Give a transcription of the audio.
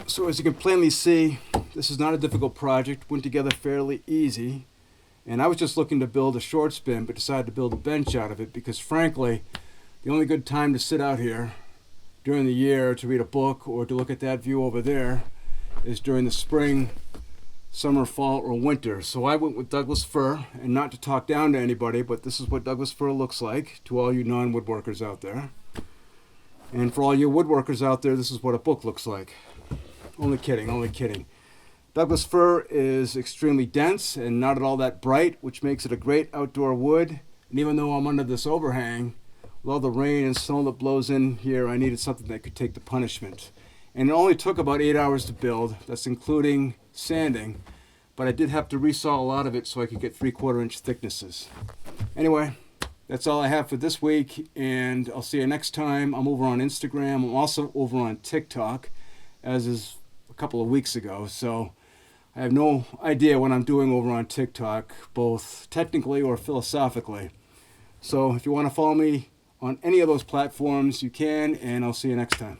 So as you can plainly see, this is not a difficult project, went together fairly easy. And I was just looking to build a short spin, but decided to build a bench out of it because frankly, the only good time to sit out here during the year to read a book or to look at that view over there is during the spring, summer, fall, or winter. So I went with Douglas fir, and not to talk down to anybody, but this is what Douglas fir looks like to all you non-woodworkers out there. And for all you woodworkers out there, this is what a book looks like. Only kidding, only kidding. Douglas fir is extremely dense and not at all that bright, which makes it a great outdoor wood. And even though I'm under this overhang, with all the rain and snow that blows in here, I needed something that could take the punishment. And it only took about 8 hours to build. That's including sanding. But I did have to resaw a lot of it so I could get 3/4 inch thicknesses. Anyway, that's all I have for this week, and I'll see you next time. I'm over on Instagram. I'm also over on TikTok, as is a couple of weeks ago. So I have no idea what I'm doing over on TikTok, both technically or philosophically. So if you want to follow me on any of those platforms, you can, and I'll see you next time.